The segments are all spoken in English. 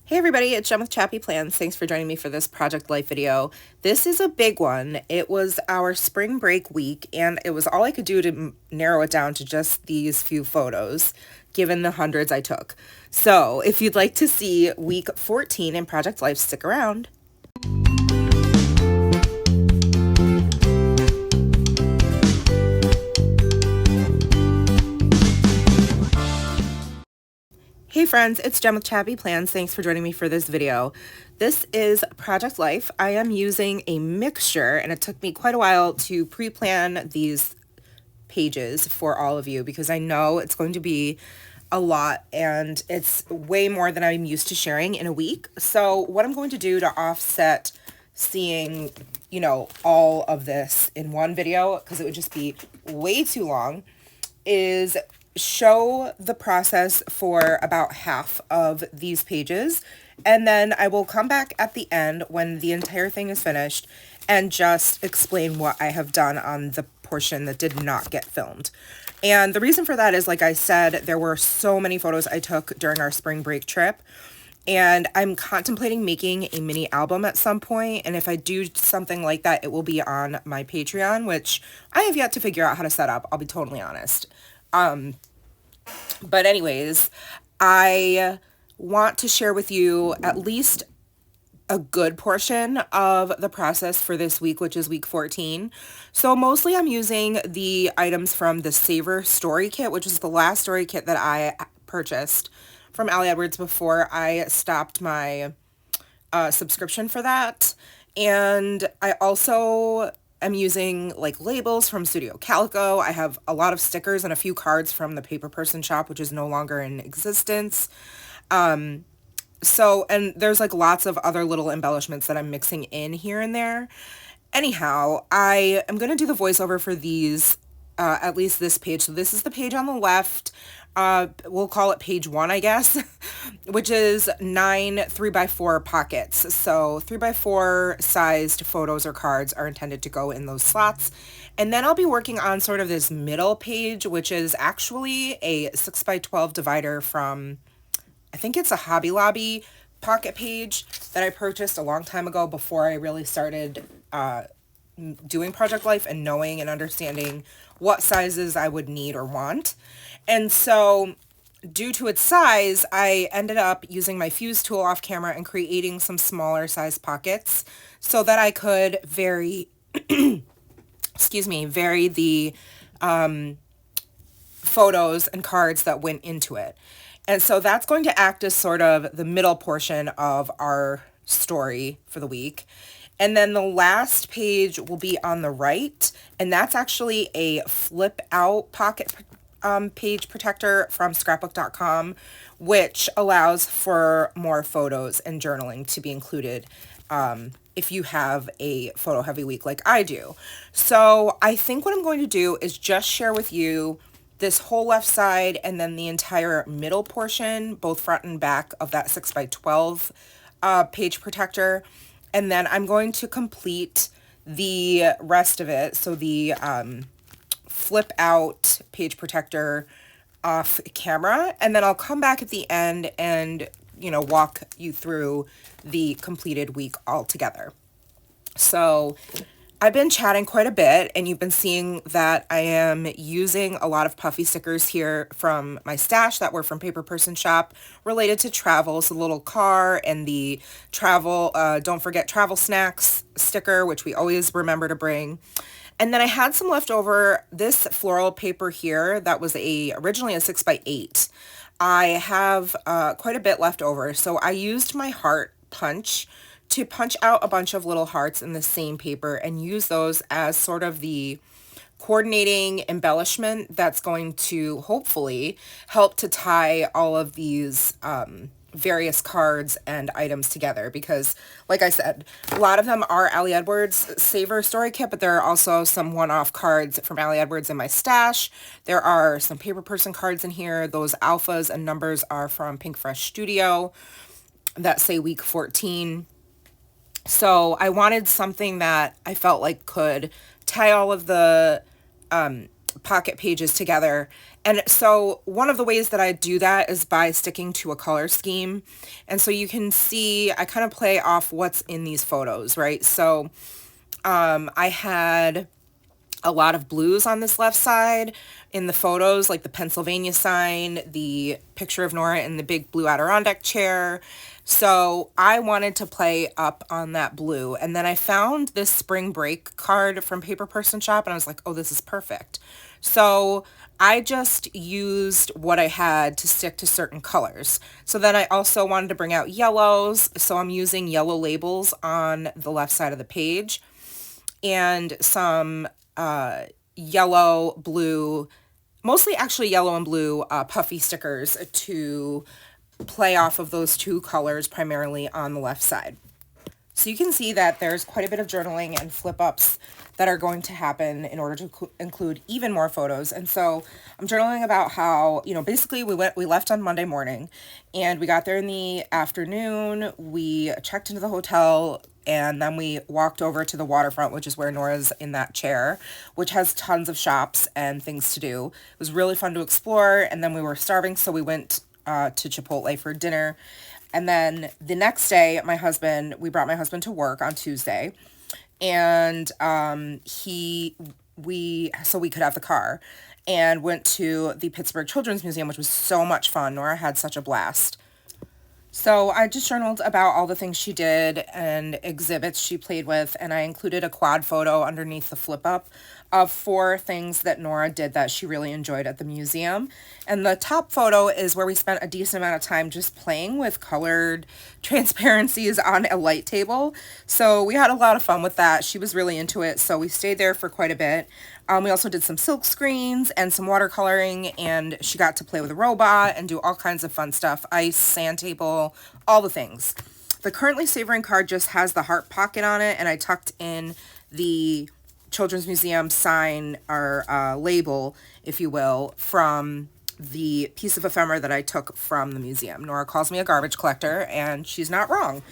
Hey everybody, it's Jen with ChappyPlans. Thanks for joining me for this Project Life video. This is a big one. It was our spring break week, and it was all I could do to narrow it down to just these few photos, given the hundreds I took. So if you'd like to see week 14 in Project Life, stick around. Hey friends, it's Jen with ChappyPlans. Thanks for joining me for this video. This is Project Life. I am using a mixture, and it took me quite a while to pre-plan these pages for all of you because I know it's going to be a lot and it's way more than I'm used to sharing in a week. So what I'm going to do to offset seeing, all of this in one video, because it would just be way too long, is show the process for about half of these pages, and then I will come back at the end when the entire thing is finished and just explain what I have done on the portion that did not get filmed. And the reason for that is, like I said, there were so many photos I took during our spring break trip, and I'm contemplating making a mini album at some point, and if I do something like that, it will be on my Patreon, which I have yet to figure out how to set up, I'll be totally honest. But anyways, I want to share with you at least a good portion of the process for this week, which is week 14. So mostly I'm using the items from the Savor Story Kit, which is the last story kit that I purchased from Allllll before I stopped my subscription for that. And I also am using like labels from Studio Calico. I have a lot of stickers and a few cards from the Paper Person shop, which is no longer in existence. And there's like lots of other little embellishments that I'm mixing in here and there. Anyhow, I am going to do the voiceover for these, at least this page. So this is the page on the left. We'll call it page 1, I guess, which is 9 3x4 pockets. So 3x4 sized photos or cards are intended to go in those slots. And then I'll be working on sort of this middle page, which is actually a 6x12 divider from, I think it's a Hobby Lobby pocket page that I purchased a long time ago before I really started doing Project Life and knowing and understanding what sizes I would need or want. And so due to its size, I ended up using my fuse tool off camera and creating some smaller size pockets so that I could vary the photos and cards that went into it. And so that's going to act as sort of the middle portion of our story for the week. And then the last page will be on the right, and that's actually a flip out pocket page protector from scrapbook.com, which allows for more photos and journaling to be included if you have a photo heavy week like I do. So I think what I'm going to do is just share with you this whole left side and then the entire middle portion, both front and back of that 6x12 page protector. And then I'm going to complete the rest of it. So the flip out page protector off camera. And then I'll come back at the end and, walk you through the completed week all together. So I've been chatting quite a bit, and you've been seeing that I am using a lot of puffy stickers here from my stash that were from Paper Person shop related to travel. So the little car and the travel, don't forget travel snacks sticker, which we always remember to bring. And then I had some leftover, this floral paper here that was originally a 6x8. I have quite a bit left over. So I used my heart punch to punch out a bunch of little hearts in the same paper and use those as sort of the coordinating embellishment that's going to hopefully help to tie all of these various cards and items together, because like I said, a lot of them are Allllll Savor Story Kit, but there are also some one-off cards from Allllll in my stash. There are some Paper Person cards in here. Those alphas and numbers are from Pink Fresh Studio that say week 14. So I wanted something that I felt like could tie all of the pocket pages together. And so one of the ways that I do that is by sticking to a color scheme. And so you can see I kind of play off what's in these photos, right? So I had a lot of blues on this left side in the photos, like the Pennsylvania sign, the picture of Nora in the big blue Adirondack chair. So I wanted to play up on that blue. And then I found this spring break card from Paper Person Shop and I was like, oh, this is perfect. So I just used what I had to stick to certain colors. So then I also wanted to bring out yellows. So I'm using yellow labels on the left side of the page and some yellow, blue, mostly actually yellow and blue puffy stickers to play off of those two colors primarily on the left side. So you can see that there's quite a bit of journaling and flip ups that are going to happen in order to include even more photos. And so I'm journaling about how, basically we left on Monday morning and we got there in the afternoon. We checked into the hotel and then we walked over to the waterfront, which is where Nora's in that chair, which has tons of shops and things to do. It was really fun to explore. And then we were starving, so we went to Chipotle for dinner. And then the next day, we brought my husband to work on Tuesday, and so we could have the car, and went to the Pittsburgh Children's Museum, which was so much fun. Nora had such a blast. So I just journaled about all the things she did and exhibits she played with, and I included a quad photo underneath the flip up of 4 things that Nora did that she really enjoyed at the museum. And the top photo is where we spent a decent amount of time just playing with colored transparencies on a light table. So we had a lot of fun with that. She was really into it, so we stayed there for quite a bit. We also did some silk screens and some watercoloring, and she got to play with a robot and do all kinds of fun stuff. Ice, sand table, all the things. The Currently Savoring card just has the heart pocket on it, and I tucked in the Children's Museum sign or label, if you will, from the piece of ephemera that I took from the museum. Nora calls me a garbage collector, and she's not wrong.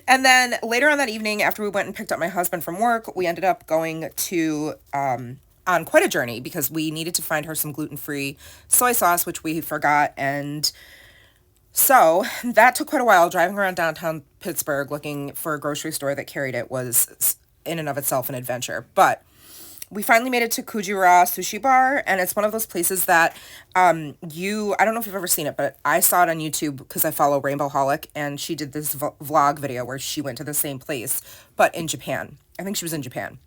And then later on that evening, after we went and picked up my husband from work, we ended up going to on quite a journey because we needed to find her some gluten-free soy sauce, which we forgot. And so that took quite a while. Driving around downtown Pittsburgh looking for a grocery store that carried it was in and of itself an adventure. But we finally made it to Kujira Sushi Bar, and it's one of those places that I don't know if you've ever seen it, but I saw it on YouTube because I follow Rainbow Holic, and she did this vlog video where she went to the same place, but in Japan. I think she was in Japan.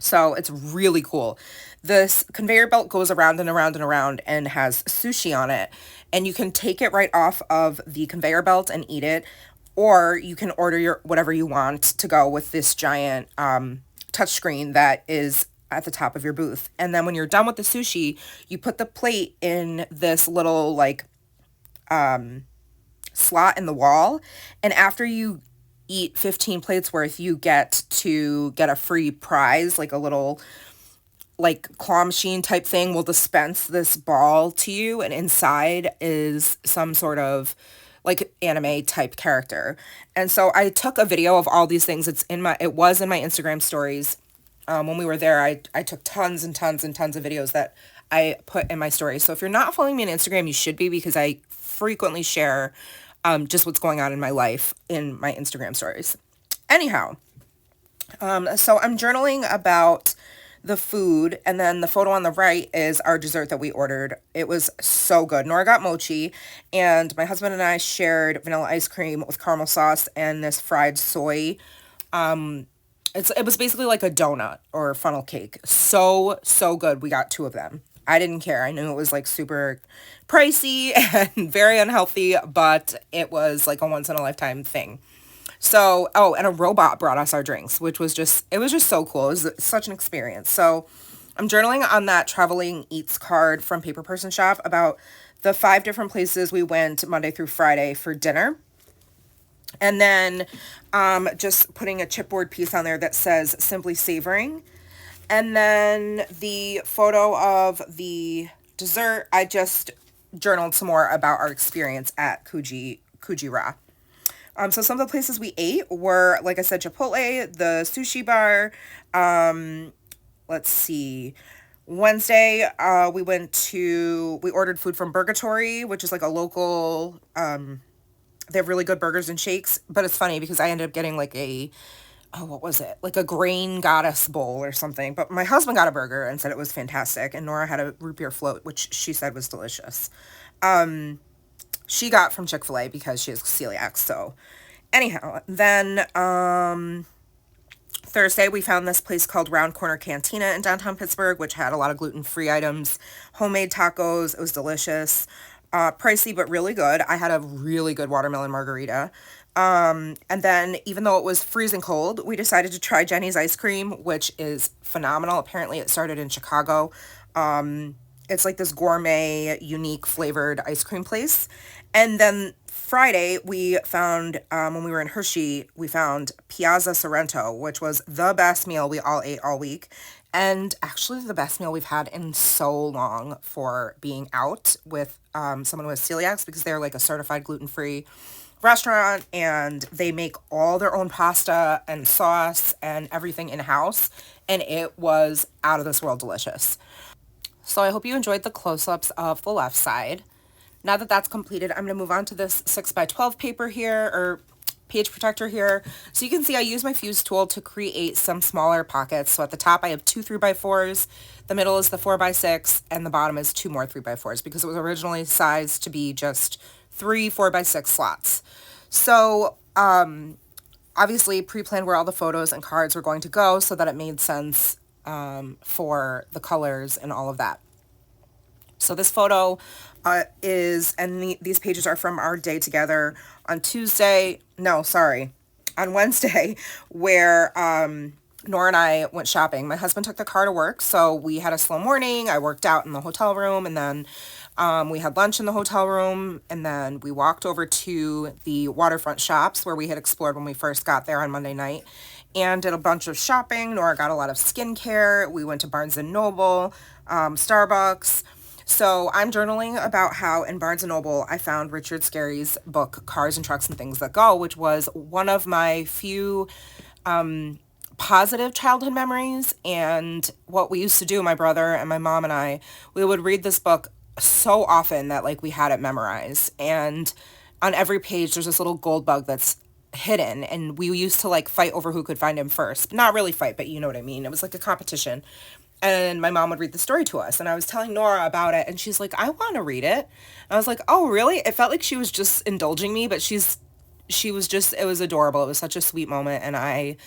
So it's really cool. This conveyor belt goes around and around and around and has sushi on it, and you can take it right off of the conveyor belt and eat it, or you can order whatever you want to go with this giant touchscreen that is at the top of your booth. And then when you're done with the sushi, you put the plate in this little slot in the wall, and after you eat 15 plates worth, you get a free prize, like a little claw machine type thing will dispense this ball to you, and inside is some sort of anime type character. And so I took a video of all these things. It was in my Instagram stories. When we were there, I took tons and tons and tons of videos that I put in my stories. So if you're not following me on Instagram, you should be, because I frequently share just what's going on in my life in my Instagram stories. Anyhow, so I'm journaling about the food, and then the photo on the right is our dessert that we ordered. It was so good. Nora got mochi, and my husband and I shared vanilla ice cream with caramel sauce and this fried soy. It was basically like a donut or funnel cake. So good. We got 2 of them. I didn't care. I knew it was super pricey and very unhealthy, but it was a once in a lifetime thing. So, and a robot brought us our drinks, which was just so cool. It was such an experience. So I'm journaling on that Traveling Eats card from Paper Person Shop about the 5 different places we went Monday through Friday for dinner. And then just putting a chipboard piece on there that says Simply Savoring. And then the photo of the dessert, I just journaled some more about our experience at Kujira. So some of the places we ate were, like I said, Chipotle, the sushi bar, let's see. Wednesday, we ordered food from Burgatory, which is like a local, they have really good burgers and shakes, but it's funny because I ended up getting like what was it? Like a grain goddess bowl or something. But my husband got a burger and said it was fantastic. And Nora had a root beer float, which she said was delicious. She got from Chick-fil-A because she has celiac. So anyhow, then Thursday we found this place called Round Corner Cantina in downtown Pittsburgh, which had a lot of gluten-free items, homemade tacos. It was delicious. Pricey, but really good. I had a really good watermelon margarita. And then even though it was freezing cold, we decided to try Jenny's ice cream, which is phenomenal. Apparently it started in Chicago. It's like this gourmet, unique flavored ice cream place. And then Friday, we found, when we were in Hershey, we found Piazza Sorrento, which was the best meal we all ate all week. And actually the best meal we've had in so long for being out with someone who has celiacs, because they're like a certified gluten-free restaurant and they make all their own pasta and sauce and everything in-house. And it was out of this world delicious. So I hope you enjoyed the close-ups of the left side. Now that that's completed, I'm going to move on to this 6x12 paper here, or page protector here. So you can see I use my fuse tool to create some smaller pockets. So at the top I have 2 3x4s, the middle is the 4x6, and the bottom is 2 more 3x4s because it was originally sized to be just 3 4x6 slots. So obviously pre-planned where all the photos and cards were going to go so that it made sense for the colors and all of that. So this photo these pages are from our day together on Wednesday, where Nora and I went shopping. My husband took the car to work, so we had a slow morning. I worked out in the hotel room, and then we had lunch in the hotel room, and then we walked over to the waterfront shops where we had explored when we first got there on Monday night, and did a bunch of shopping. Nora got a lot of skincare. We went to Barnes & Noble, Starbucks. So I'm journaling about how in Barnes & Noble I found Richard Scarry's book, Cars and Trucks and Things That Go, which was one of my few positive childhood memories. And what we used to do, my brother and my mom and I, we would read this book so often that like we had it memorized. And on every page there's this little gold bug that's hidden, and we used to like fight over who could find him first. Not really fight, but you know what I mean. It was like a competition. And my mom would read the story to us, and I was telling Nora about it, and she's like, I want to read it. And I was like, oh, really? It felt like she was just indulging me, but it was adorable. It was such a sweet moment, and I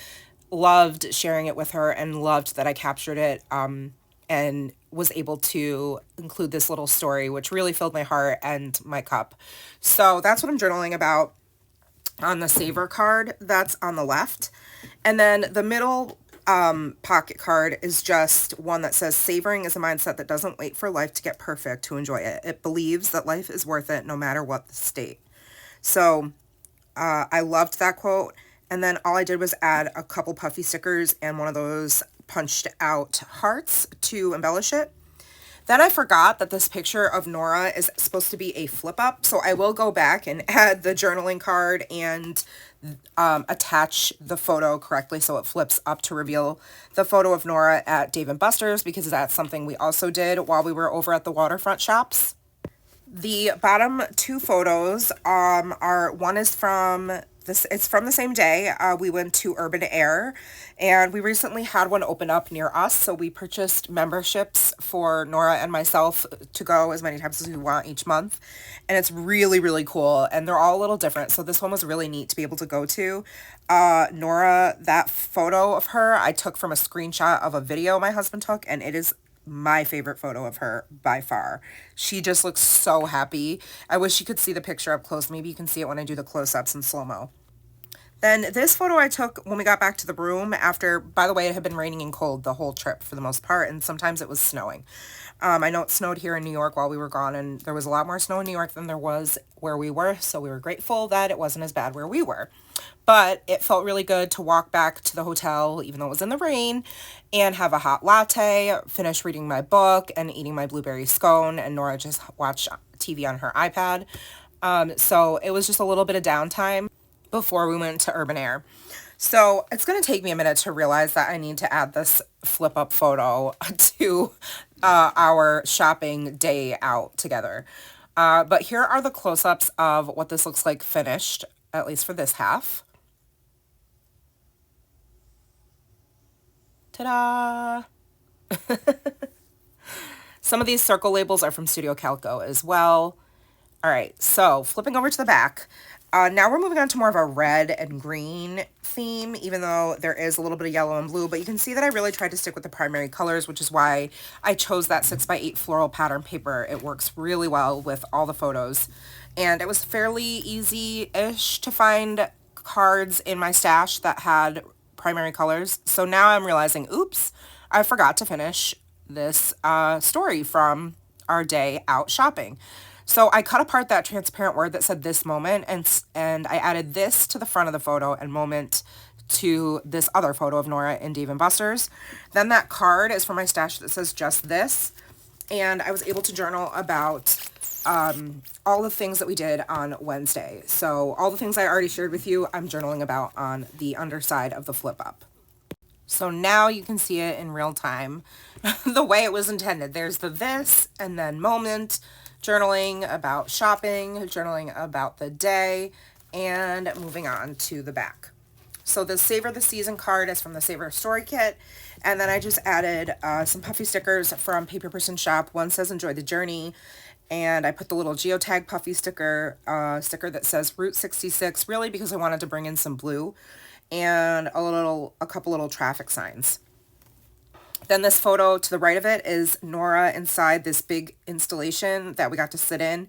loved sharing it with her and loved that I captured it and was able to include this little story, which really filled my heart and my cup. So that's what I'm journaling about on the Savor card that's on the left. And then the middle pocket card is just one that says, savoring is a mindset that doesn't wait for life to get perfect to enjoy it. It believes that life is worth it no matter what the state. So I loved that quote. And then all I did was add a couple puffy stickers and one of those punched out hearts to embellish it. Then I forgot that this picture of Nora is supposed to be a flip up. So I will go back and add the journaling card and attach the photo correctly so it flips up to reveal the photo of Nora at Dave & Buster's, because that's something we also did while we were over at the waterfront shops. The bottom 2 photos one is from it's from the same day. We went to Urban Air, and we recently had one open up near us, so we purchased memberships for Nora and myself to go as many times as we want each month, and it's really, really cool, and they're all a little different, so this one was really neat to be able to go to. Nora, that photo of her I took from a screenshot of a video my husband took, and it is my favorite photo of her by far. She just looks so happy. I wish you could see the picture up close. Maybe you can see it when I do the close-ups in slow-mo. Then this photo I took when we got back to the room after, by the way, it had been raining and cold the whole trip for the most part, and sometimes it was snowing. I know it snowed here in New York while we were gone, and there was a lot more snow in New York than there was where we were, so we were grateful that it wasn't as bad where we were. But it felt really good to walk back to the hotel, even though it was in the rain, and have a hot latte, finish reading my book, and eating my blueberry scone, and Nora just watched TV on her iPad. So it was just a little bit of downtime before we went to Urban Air. So it's going to take me a minute to realize that I need to add this flip up photo to our shopping day out together. But here are the close-ups of what this looks like finished, at least for this half. Ta-da! Some of these circle labels are from Studio Calico as well. All right, so flipping over to the back. Now we're moving on to more of a red and green theme, even though there is a little bit of yellow and blue, but you can see that I really tried to stick with the primary colors, which is why I chose that 6x8 floral pattern paper. It works really well with all the photos, and it was fairly easy-ish to find cards in my stash that had primary colors. So now I'm realizing, oops, I forgot to finish this story from our day out shopping. So I cut apart that transparent word that said this moment, and I added this to the front of the photo and moment to this other photo of Nora in Dave & Buster's. Then that card is from my stash that says just this, and I was able to journal about all the things that we did on Wednesday. So all the things I already shared with you, I'm journaling about on the underside of the flip up. So now you can see it in real time the way it was intended. There's the this and then moment, journaling about shopping, journaling about the day, and moving on to the back. So the Savor the Season card is from the Savor Story Kit, and then I just added some puffy stickers from Paper Person Shop. One says enjoy the journey, and I put the little geotag puffy sticker that says Route 66, really because I wanted to bring in some blue, and a couple little traffic signs. Then this photo to the right of it is Nora inside this big installation that we got to sit in.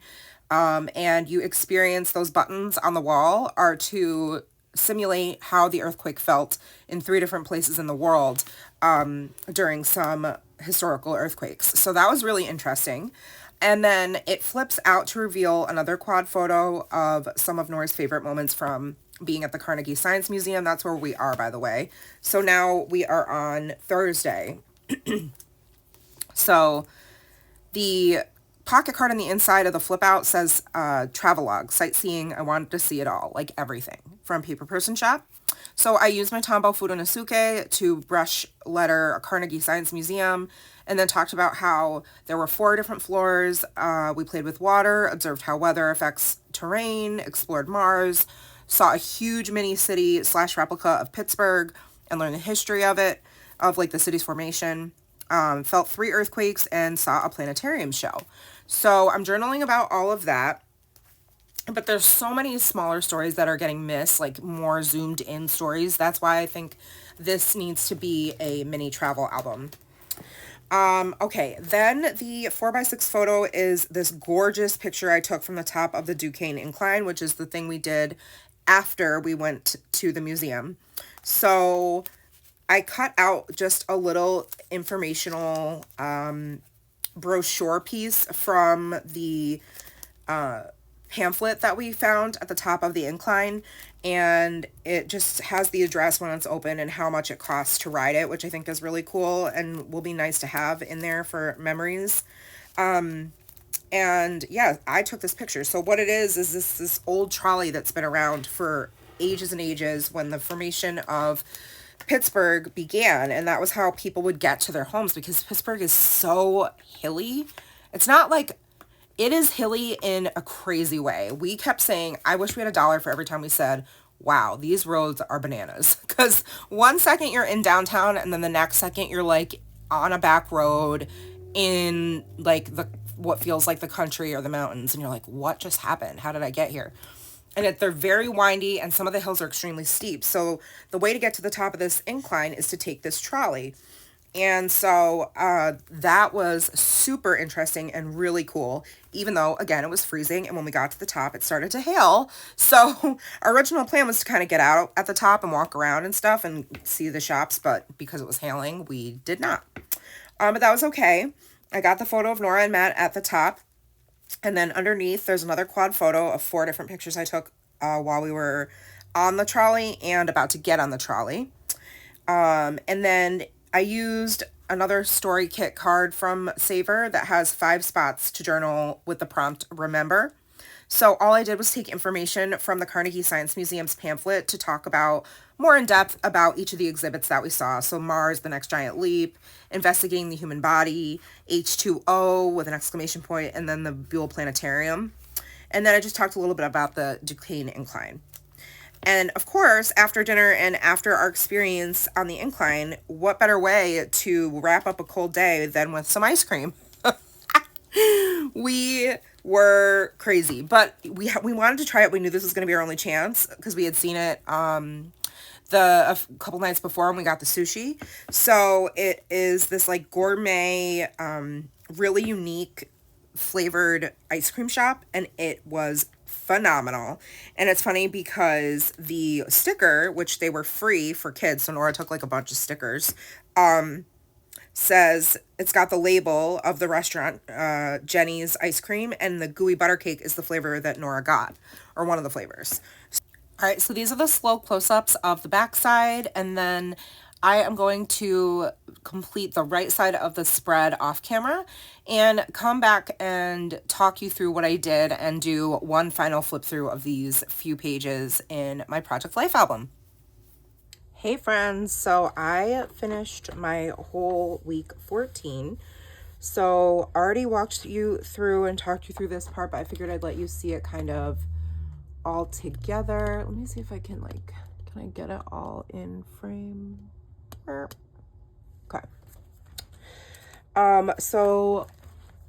And you experience those buttons on the wall are to simulate how the earthquake felt in 3 different places in the world during some historical earthquakes. So that was really interesting. And then it flips out to reveal another quad photo of some of Nora's favorite moments from being at the Carnegie Science Museum. That's where we are, by the way. So now we are on Thursday. So the pocket card on the inside of the flip out says travelogue, sightseeing. I wanted to see it all, like everything from Paper Person Shop. So I used my Tombow Fudonosuke to brush letter Carnegie Science Museum, and then talked about how there were 4 different floors. We played with water, observed how weather affects terrain, explored Mars, saw a huge mini city / replica of Pittsburgh, and learned the history of it, of like the city's formation. Felt 3 earthquakes and saw a planetarium show. So I'm journaling about all of that. But there's so many smaller stories that are getting missed, like more zoomed in stories. That's why I think this needs to be a mini travel album. Okay, then the 4x6 photo is this gorgeous picture I took from the top of the Duquesne Incline, which is the thing we did after we went to the museum. So I cut out just a little informational brochure piece from the pamphlet that we found at the top of the incline, and it just has the address when it's open and how much it costs to ride it, which I think is really cool and will be nice to have in there for memories. And yeah, I took this picture. So what it is this old trolley that's been around for ages and ages when the formation of Pittsburgh began, and that was how people would get to their homes, because Pittsburgh is so hilly. It's not like, it is hilly in a crazy way. We kept saying, I wish we had $1 for every time we said, wow, these roads are bananas. Because one second you're in downtown, and then the next second you're like on a back road in like what feels like the country or the mountains, and you're like, what just happened? How did I get here? And they're very windy, and some of the hills are extremely steep. So the way to get to the top of this incline is to take this trolley. And so that was super interesting and really cool, even though, again, it was freezing. And when we got to the top, it started to hail. So our original plan was to kind of get out at the top and walk around and stuff and see the shops. But because it was hailing, we did not. But that was okay. I got the photo of Nora and Matt at the top. And then underneath, there's another quad photo of 4 different pictures I took while we were on the trolley and about to get on the trolley. And then I used another story kit card from Savor that has 5 spots to journal with the prompt remember. So all I did was take information from the Carnegie Science Museum's pamphlet to talk about more in depth about each of the exhibits that we saw. So Mars, the Next Giant Leap, Investigating the Human Body, H2O with an exclamation point, and then the Buell Planetarium. And then I just talked a little bit about the Duquesne Incline. And of course, after dinner and after our experience on the incline, what better way to wrap up a cold day than with some ice cream? We were crazy, but we wanted to try it. We knew this was going to be our only chance because we had seen it a couple nights before when we got the sushi. So it is this like gourmet, really unique flavored ice cream shop, and it was phenomenal. And it's funny because the sticker, which they were free for kids, so Nora took like a bunch of stickers, says it's got the label of the restaurant, Jenny's ice cream, and the gooey butter cake is the flavor that Nora got, or one of the flavors. All right, so these are the slow close-ups of the backside, and then I am going to complete the right side of the spread off camera and come back and talk you through what I did and do one final flip through of these few pages in my Project Life album. Hey friends, so I finished my whole week 14. So already walked you through and talked you through this part, but I figured I'd let you see it kind of all together. Let me see if I can can I get it all in frame? Okay. So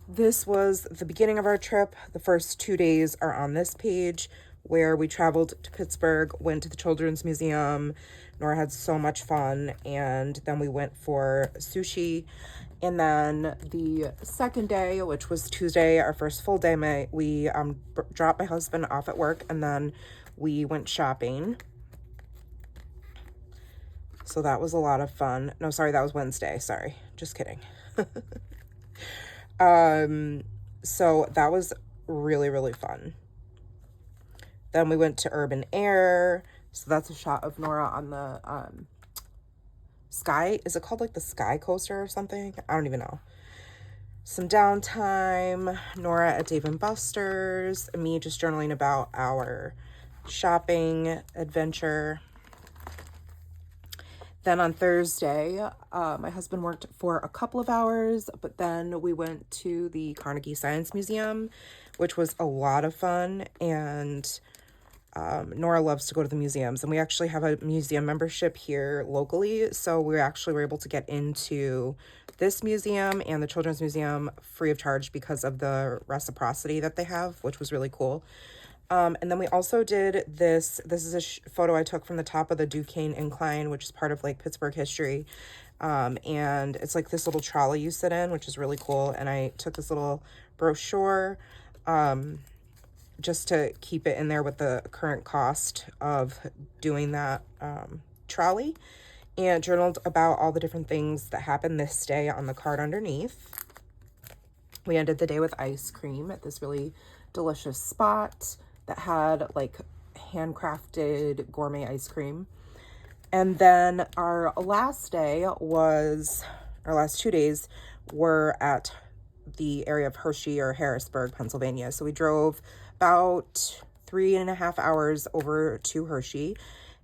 this was the beginning of our trip. The first 2 days are on this page, where we traveled to Pittsburgh, went to the Children's Museum. Nora had so much fun, and then we went for sushi. And then the second day, which was Tuesday, our first full day, we dropped my husband off at work, and then we went shopping. So that was a lot of fun. No, sorry, that was Wednesday. Sorry, just kidding. So that was really, really fun. Then we went to Urban Air. So that's a shot of Nora on the Sky. Is it called like the Sky Coaster or something? I don't even know. Some downtime. Nora at Dave & Buster's. And me just journaling about our shopping adventure. Then on Thursday, my husband worked for a couple of hours, but then we went to the Carnegie Science Museum, which was a lot of fun. And Nora loves to go to the museums, and we actually have a museum membership here locally. So we actually were able to get into this museum and the Children's Museum free of charge because of the reciprocity that they have, which was really cool. And then we also did this is a photo I took from the top of the Duquesne Incline, which is part of like Pittsburgh history. And it's like this little trolley you sit in, which is really cool. And I took this little brochure, just to keep it in there with the current cost of doing that, trolley, and journaled about all the different things that happened this day on the card underneath. We ended the day with ice cream at this really delicious spot that had like handcrafted gourmet ice cream. And then our last 2 days were at the area of Hershey or Harrisburg, Pennsylvania. So we drove about 3.5 hours over to Hershey.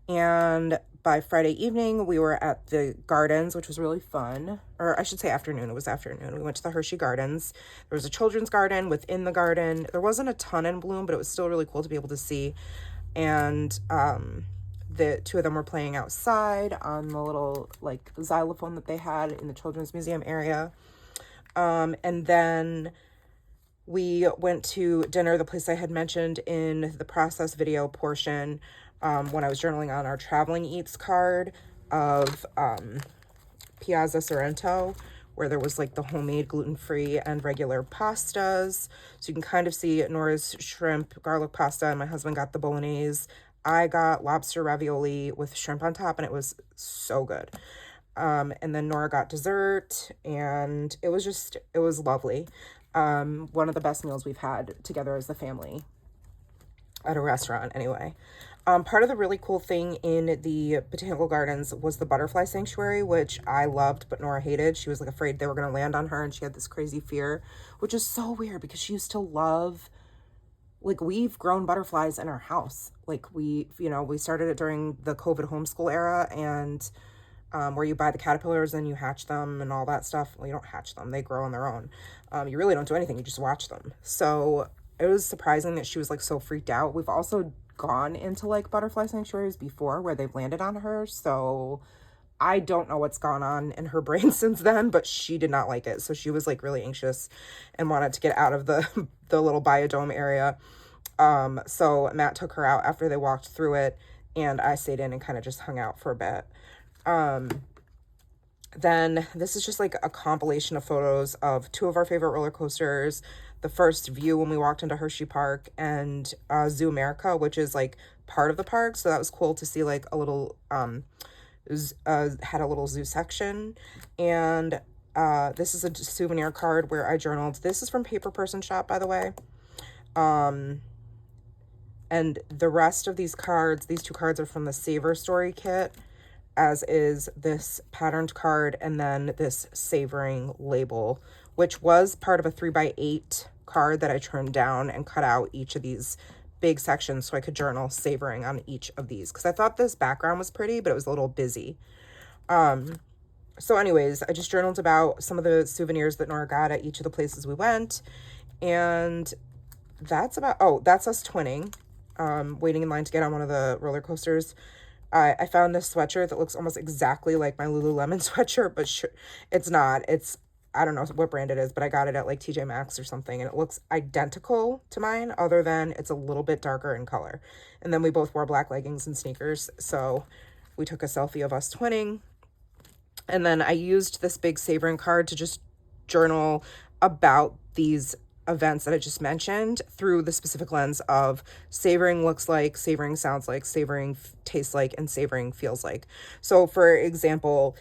And by Friday evening, we were at the gardens, which was really fun. Or I should say afternoon. It was afternoon. We went to the Hershey Gardens. There was a children's garden within the garden. There wasn't a ton in bloom, but it was still really cool to be able to see. And the two of them were playing outside on the little like xylophone that they had in the Children's Museum area. And then we went to dinner, the place I had mentioned in the process video portion, when I was journaling on our traveling eats card of Piazza Sorrento, where there was like the homemade gluten-free and regular pastas. So you can kind of see Nora's shrimp garlic pasta, and my husband got the bolognese. I got lobster ravioli with shrimp on top, and it was so good. And then Nora got dessert, and it was lovely. One of the best meals we've had together as a family at a restaurant anyway. Part of the really cool thing in the botanical gardens was the butterfly sanctuary, which I loved, but Nora hated. She was like afraid they were going to land on her, and she had this crazy fear, which is so weird because she used to love like, we've grown butterflies in our house. Like, we started it during the COVID homeschool era, and where you buy the caterpillars and you hatch them and all that stuff. Well, you don't hatch them, they grow on their own. You really don't do anything, you just watch them. So it was surprising that she was like so freaked out. We've also gone into like butterfly sanctuaries before where they've landed on her, so I don't know what's gone on in her brain since then, but she did not like it. So she was like really anxious and wanted to get out of the the little biodome area. So Matt took her out after they walked through it, and I stayed in and kind of just hung out for a bit. Then this is just like a compilation of photos of two of our favorite roller coasters, the first view when we walked into Hershey Park, and Zoo America, which is like part of the park. So that was cool to see like a little had a little zoo section. And this is a souvenir card where I journaled. This is from Paper Person Shop, by the way. And the rest of these cards, these two cards are from the Savor Story kit, as is this patterned card and then this savoring label, which was part of a 3x8 card that I trimmed down and cut out each of these big sections so I could journal savoring on each of these, because I thought this background was pretty, but it was a little busy. So anyways, I just journaled about some of the souvenirs that Nora got at each of the places we went, and that's about, that's us twinning, waiting in line to get on one of the roller coasters. I found this sweatshirt that looks almost exactly like my Lululemon sweatshirt, but it's not. I don't know what brand it is, but I got it at like TJ Maxx or something, and it looks identical to mine, other than it's a little bit darker in color. And then we both wore black leggings and sneakers, so we took a selfie of us twinning. And then I used this big savoring card to just journal about these events that I just mentioned through the specific lens of savoring looks like, savoring sounds like, savoring tastes like, and savoring feels like. So for example,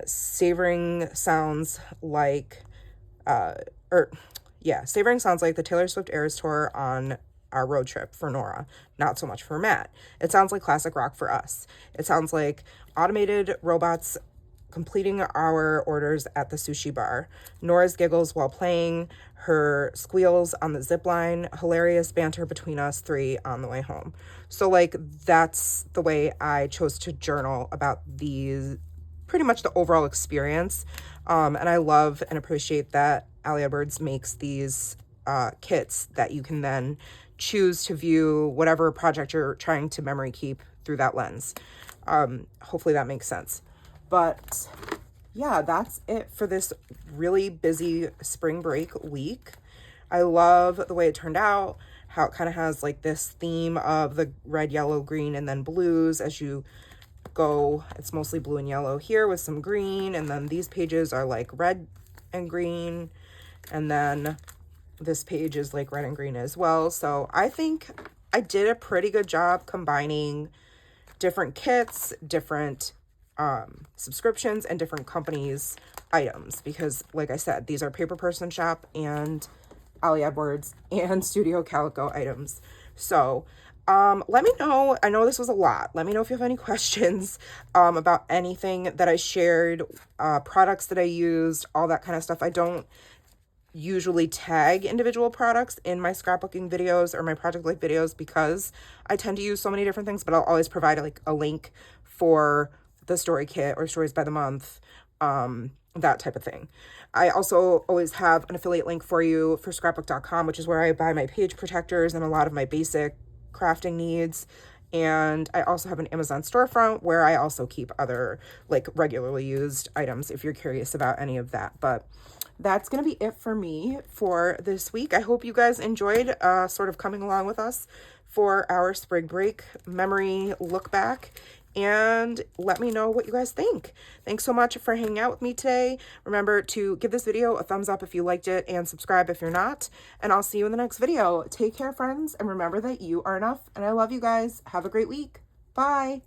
savoring sounds like savoring sounds like the Taylor Swift Eras Tour on our road trip for Nora, not so much for Matt. It sounds like classic rock for us. It sounds like automated robots completing our orders at the sushi bar, Nora's giggles while playing, her squeals on the zip line, hilarious banter between us three on the way home. So like, that's the way I chose to journal about these, pretty much the overall experience. And I love and appreciate that Allllll makes these kits that you can then choose to view whatever project you're trying to memory keep through that lens. Hopefully that makes sense. But yeah, that's it for this really busy spring break week. I love the way it turned out, how it kind of has like this theme of the red, yellow, green, and then blues as you go. It's mostly blue and yellow here with some green, and then these pages are like red and green, and then this page is like red and green as well. So I think I did a pretty good job combining different kits, different subscriptions, and different companies' items, because like I said, these are Paper Person Shop and Allllll and Studio Calico items. So let me know. I know this was a lot. Let me know if you have any questions about anything that I shared, products that I used, all that kind of stuff. I don't usually tag individual products in my scrapbooking videos or my project like videos because I tend to use so many different things, but I'll always provide like a link for the story kit or stories by the month, that type of thing. I also always have an affiliate link for you for scrapbook.com, which is where I buy my page protectors and a lot of my basic crafting needs. And I also have an Amazon storefront where I also keep other like regularly used items if you're curious about any of that. But that's going to be it for me for this week. I hope you guys enjoyed sort of coming along with us for our spring break memory look back. And let me know what you guys think. Thanks so much for hanging out with me today. Remember to give this video a thumbs up if you liked it and subscribe if you're not. And I'll see you in the next video. Take care, friends, and remember that you are enough. And I love you guys. Have a great week. Bye.